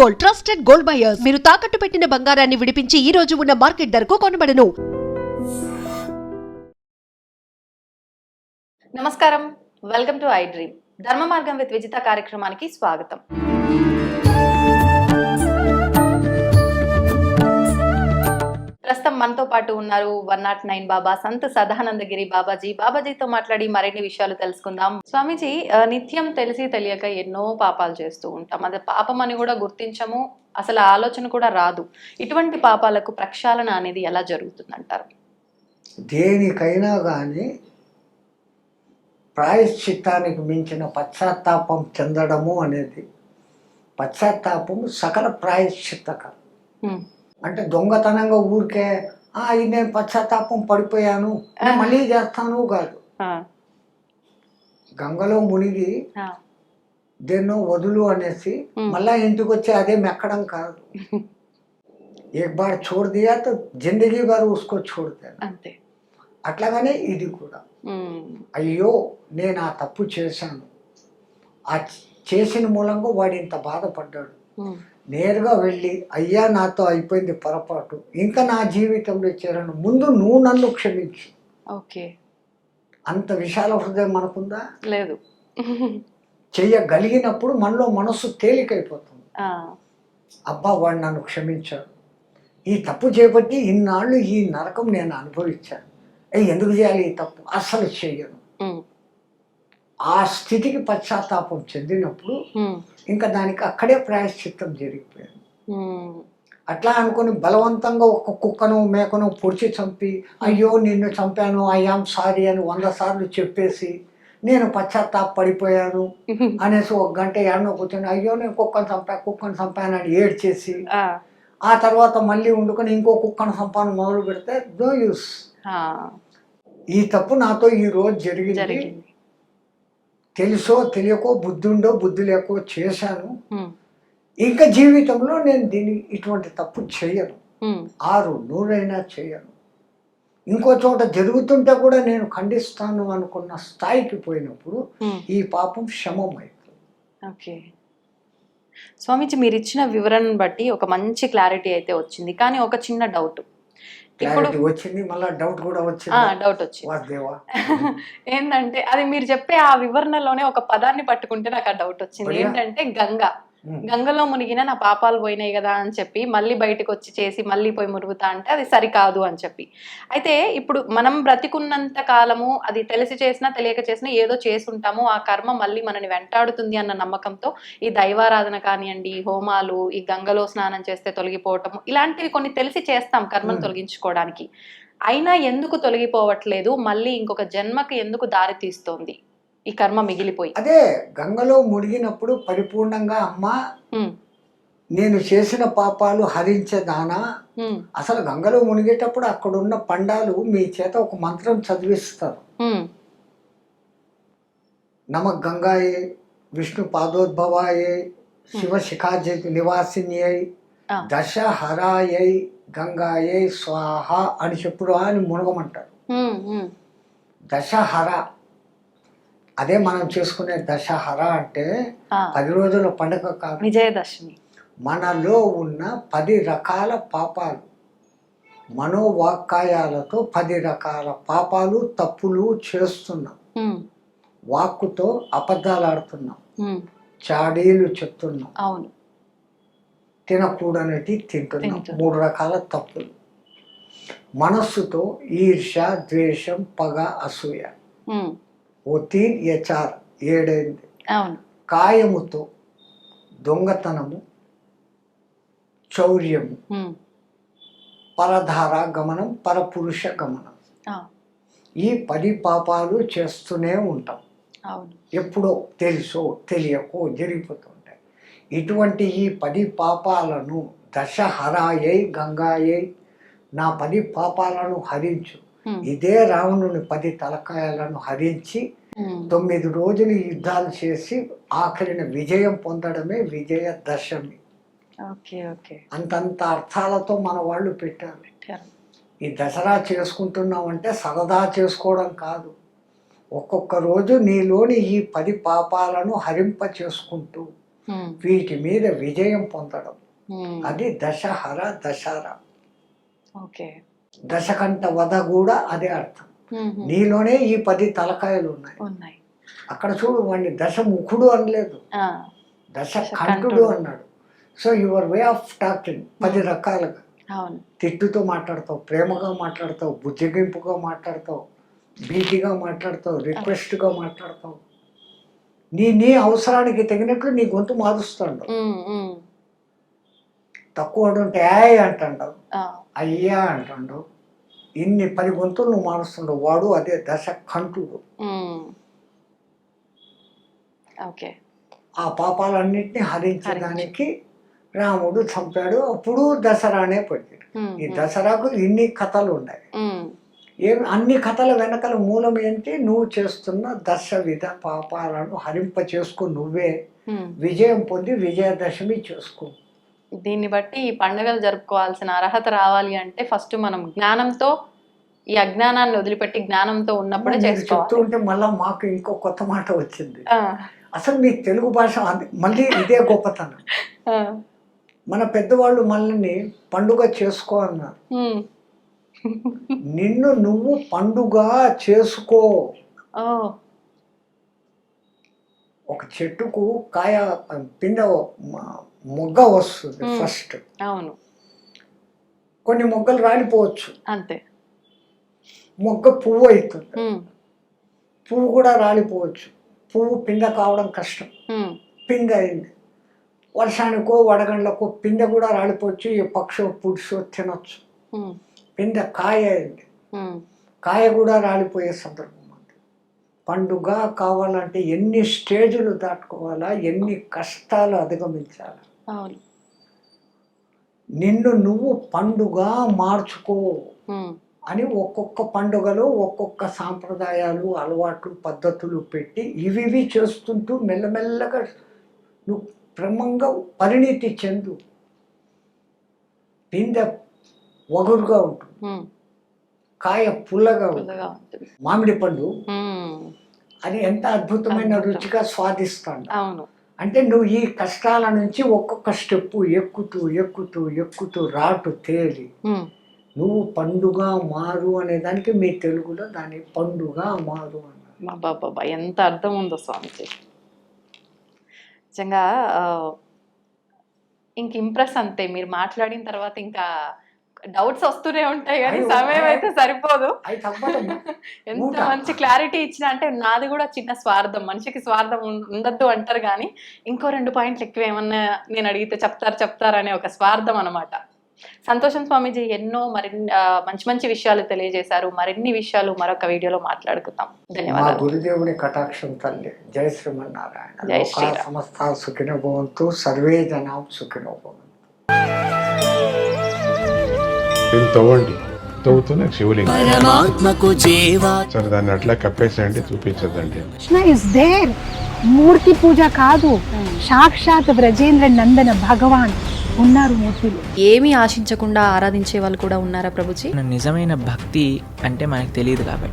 Gold, trusted gold buyers. మీరు తాకట్టు పెట్టిన బంగారాన్ని విడిపించి ఈ రోజు ఉన్న మార్కెట్ ధరకు కొనబడను. నమస్కారం, వెల్కమ్ టు ఐ డ్రీమ్. ధర్మ మార్గం విత్ విజిత కార్యక్రమానికి స్వాగతం. ప్రస్తుతం మనతో పాటు ఉన్నారు 109 బాబా సంత్ సదానందగిరి బాబాజీతో మాట్లాడి మరిన్ని విషయాలు తెలుసుకుందాం. స్వామీజీ, నిత్యం తెలిసి తెలియక ఎన్నో పాపాలు చేస్తూ ఉంటాం. అది పాపం అని కూడా గుర్తించము, అసలు ఆలోచన కూడా రాదు. ఇటువంటి పాపాలకు ప్రక్షాళన అనేది ఎలా జరుగుతుందంటారు? దేనికైనా కానీ ప్రాయశ్చిత్తానికి మించిన పశ్చాత్తాపం చెందడము అనేది, పశ్చాత్తాపము సకల ప్రాయశ్చిత్తకరం. అంటే దొంగతనంగా ఊరికే ఇది నేను పశ్చాత్తాపం పడిపోయాను నేను మళ్ళీ చేస్తాను కాదు. గంగలో మునిగి దేన్నో వదులు అనేసి మళ్ళా ఇంటికి వచ్చి అదే మెక్కడం కాదు. ఏక్ బార్ छोड़ दिया तो जिंदगी भर उसको छोड़ते అంతే. అట్లాగనే ఇది కూడా, అయ్యో నేను ఆ తప్పు చేశాను, ఆ చేసిన మూలంగా వాడు ఇంత బాధపడ్డాడు, నేరుగా వెళ్ళి అయ్యా నాతో అయిపోయింది పొరపాటు, ఇంకా నా జీవితంలో చేరను, ముందు నువ్వు నన్ను క్షమించు. ఓకే, అంత విశాల హృదయం మనకుందా? లేదు. చెయ్యగలిగినప్పుడు మనలో మనస్సు తేలికైపోతుంది. అబ్బా వాడు నన్ను క్షమించాడు, ఈ తప్పు చేపట్టి ఇన్నాళ్ళు ఈ నరకం నేను అనుభవించాను, ఎందుకు చేయాలి ఈ తప్పు, అస్సలు చెయ్యను. ఆ స్థితికి పశ్చాత్తాపం చెందినప్పుడు ఇంకా దానికి అక్కడే ప్రాయశ్చిత్తం జరిగిపోయాను. అట్లా అనుకుని బలవంతంగా ఒక కుక్కను మేకను పొడిచి చంపి అయ్యో నిన్ను చంపాను ఐఆమ్ సారీ అని 100 సార్లు చెప్పేసి నేను పశ్చాత్తాపడిపోయాను అనేసి ఒక గంట ఏడనో కూర్చొని అయ్యో నేను కుక్కను చంపాను అని ఏడ్చేసి ఆ తర్వాత మళ్ళీ వండుకొని ఇంకో కుక్కను చంపాను మొదలు పెడితే నో యూస్. ఈ తప్పు నాతో ఈ రోజు జరిగింది, తెలుసో తెలియకో బుద్ధుండో బుద్ధి లేకో చేశాను, ఇంకా జీవితంలో నేను ఇటువంటి తప్పు చేయను, 600 చేయను. ఇంకో చోట జరుగుతుంటే కూడా నేను ఖండిస్తాను అనుకున్న స్థాయికి పోయినప్పుడు ఈ పాపం శమం అవుతుంది. ఓకే స్వామీజీ, మీరు ఇచ్చిన వివరణను బట్టి ఒక మంచి క్లారిటీ అయితే వచ్చింది. కానీ ఒక చిన్న డౌట్ వచ్చింది, మళ్ళీ డౌట్ కూడా వచ్చింది. ఏంటంటే అది మీరు చెప్పే ఆ వివరణలోనే ఒక పదాన్ని పట్టుకుంటే నాకు ఆ డౌట్ వచ్చింది. ఏంటంటే గంగలో మునిగిన నా పాపాలు పోయినాయి కదా అని చెప్పి మళ్ళీ బయటకు వచ్చి చేసి మళ్ళీ పోయి మురుగుతా అంటే అది సరికాదు అని చెప్పి. అయితే ఇప్పుడు మనం బ్రతికున్నంత కాలము అది తెలిసి చేసినా తెలియక చేసినా ఏదో చేసి ఉంటాము, ఆ కర్మ మళ్ళీ మనని వెంటాడుతుంది అన్న నమ్మకంతో ఈ దైవారాధన కానివ్వండి, హోమాలు, ఈ గంగలో స్నానం చేస్తే తొలగిపోవటము, ఇలాంటివి కొన్ని తెలిసి చేస్తాం కర్మను తొలగించుకోవడానికి. అయినా ఎందుకు తొలగిపోవట్లేదు, మళ్ళీ ఇంకొక జన్మకి ఎందుకు దారి తీస్తోంది ఈ కర్మ మిగిలిపోయి? అదే గంగలో మునిగినప్పుడు పరిపూర్ణంగా అమ్మా నేను చేసిన పాపాలు హరించేదానా, అసలు గంగలో మునిగేటప్పుడు అక్కడున్న పండాలు మీ చేత ఒక మంత్రం చదివిస్తారు. నమ గంగాయే విష్ణు పాదోద్భవాయే శివ శిఖాజ నివాసిన్యై దశహరాయై గంగాయే స్వాహ అని చెప్పుడు అని మునగమంటారు. దశహర అదే మనం చేసుకునే దశహర అంటే 10 రోజుల పండుగ కాదు, విజయదశమి. మనలో ఉన్న 10 రకాల పాపాలు, మనోవాక్కాయాలతో 10 రకాల పాపాలు తప్పులు చేస్తున్నాం. వాక్కుతో అబద్ధాలు ఆడుతున్నాం, చాడీలు చెప్తున్నాం, అవును, తినకూడనటి తింటున్నాం, 3 రకాల తప్పులు. మనస్సుతో ఈర్ష్య, ద్వేషం, పగ, అసూయ, ఓ 3 या 4 7 అవును. కాయముతో దొంగతనము, చౌర్యము, పరధార గమనం, పరపురుష గమనం, ఈ 10 పాపాలు చేస్తూనే ఉంటాం. ఎప్పుడో తెలుసో తెలియకో జరిగిపోతుంటాయి. ఇటువంటి ఈ 10 పాపాలను దశహరాయై గంగాయై నా 10 పాపాలను హరించు, ఇదే రావణుని 10 తలకాయలను హరించి 9 రోజులు యుద్ధాలు చేసి ఆఖరిన విజయం పొందడమే విజయదశమి. అంతంత అర్థాలతో మన వాళ్ళు పెట్టారు. ఈ దసరా చేసుకుంటున్నామంటే సరదా చేసుకోవడం కాదు, ఒక్కొక్క రోజు నీలోని ఈ 10 పాపాలను హరింప చేసుకుంటూ వీటి మీద విజయం పొందడం, అది దశహర దశరా. ఓకే. దశకంఠ వధ కూడా అదే అర్థం. నీలోనే ఈ 10 తలకాయలు ఉన్నాయి. అక్కడ చూడు, వాడిని దశముఖుడు అనలేదు, దశకంఠుడు అన్నాడు. So your way of talking 10 రకాలుగా. తిట్టుతో మాట్లాడతావు, ప్రేమగా మాట్లాడతావు, బుజ్జగింపుగా మాట్లాడతావు, బీటిగా మాట్లాడతావు, రిక్వెస్ట్గా మాట్లాడతావు. నీ అవసరానికి తగినట్లు నీ గొంతు మారుస్తాడు. తక్కువ ఉంటే యాయ్ అంటాడు, అయ్యా అంటాడు. ఇన్ని 10 గొంతులు నువ్వు మారుస్తుండవు. వాడు అదే దశకంఠుడు. ఆ పాపాలన్నింటినీ హరించడానికి రాముడు చంపాడు. అప్పుడు దసరానే పడింది. ఈ దసరాకు ఇన్ని కథలు ఉన్నాయి. అన్ని కథల వెనకల మూలం ఏంటి? నువ్వు చేస్తున్న దశవిధ పాపాలను హరింప చేసుకో, నువ్వే విజయం పొంది విజయదశమి చేసుకో. దీన్ని బట్టి ఈ పండుగలు జరుపుకోవాల్సిన అర్హత రావాలి అంటే ఫస్ట్ మనం జ్ఞానంతో, ఈ అజ్ఞానాన్ని వదిలిపెట్టి జ్ఞానంతో ఉన్నప్పుడే చేసుకోవాలి. చెప్తూ ఉంటే మళ్ళా మాకు ఇంకో కొత్త మాట వచ్చింది. అసలు మీ తెలుగు భాష మళ్ళీ ఇదే గొప్పతనం. మన పెద్దవాళ్ళు మనల్ని పండుగ చేసుకో అన్నారు. నిన్ను నువ్వు పండుగ చేసుకో. ఒక చెట్టుకు కాయ పిందె మొగ్గ వస్తుంది ఫస్ట్. అవును. కొన్ని మొగ్గలు రాలిపోవచ్చు, అంతే. మొగ్గ పువ్వు అవుతుంది, పువ్వు కూడా రాలిపోవచ్చు. పువ్వు పిందె కావడం కష్టం. పిందె అయింది, వర్షానికో వడగండ్లకో పిందె కూడా రాలిపోవచ్చు. ఏ పక్షో పురుషో తినొచ్చు. పిందె కాయ అయింది, కాయ కూడా రాలిపోయే సందర్భం ఉంది. పండుగ కావాలంటే ఎన్ని స్టేజులు దాటుకోవాలా, ఎన్ని కష్టాలు అధిగమించాలా. నిన్ను నువ్వు పండుగ మార్చుకో అని ఒక్కొక్క పండుగలో ఒక్కొక్క సాంప్రదాయాలు, అలవాట్లు, పద్ధతులు పెట్టి ఇవి చేస్తుంటూ మెల్లమెల్లగా నువ్వు క్రమంగా పరిణితి చెందు. పిందె వగురుగా ఉంటుంది, కాయ పుల్లగా ఉంటుంది. మామిడి పండు అది ఎంత అద్భుతమైన రుచిగా స్వాదిస్తాడు. అంటే నువ్వు ఈ కష్టాల నుంచి ఒక్కొక్క స్టెప్పు ఎక్కుతూ ఎక్కుతూ ఎక్కుతూ రాటు తేలి నువ్వు పండుగ మారు అనే దానికి మీ తెలుగులో దాన్ని పండుగ మారు అన్నారు. బాబా ఎంత అర్థం ఉందో స్వామిజీ. నిజంగా ఇంక ఇంప్రెస్ అంతే. మీరు మాట్లాడిన తర్వాత ఇంకా డౌట్స్ వస్తూనే ఉంటాయి కానీ సమయం అయితే సరిపోదు. ఎంత మంచి క్లారిటీ ఇచ్చిన అంటే, నాది కూడా చిన్న స్వార్థం, మనిషికి స్వార్థం ఉండద్దు అంటారు కానీ ఇంకో 2 పాయింట్లు ఎక్కువ ఏమన్నా నేను అడిగితే చెప్తారనే ఒక స్వార్థం అనమాట. సంతోషం స్వామీజీ, ఎన్నో మంచి మంచి విషయాలు తెలియజేశారు. మరిన్ని విషయాలు మరొక వీడియోలో మాట్లాడుకుందాం. ధన్యవాదాలు. గురుదేవుని కటాక్షం తల్లి. జై శ్రీమన్నారాయణ. జై శ్రీరామ్. సమస్త సుఖినో భవంతు, సర్వే జనాం సుఖినో భవంతు. తవ్వండి, తవ్వుతూనే శివలింగం. సరే, దాన్ని అట్లా కప్పేసేయండి, చూపించదండి. Krishna is there. మూర్తి పూజ కాదు, సాక్షాత్ బ్రజేంద్ర నందన భగవాన్ ఉన్నారు మూర్తిలో. ఏమీ ఆశించకుండా ఆరాధించే వాళ్ళు కూడా ఉన్నారా ప్రభుజీ? నిజమైన భక్తి అంటే మనకు తెలియదు కాబట్టి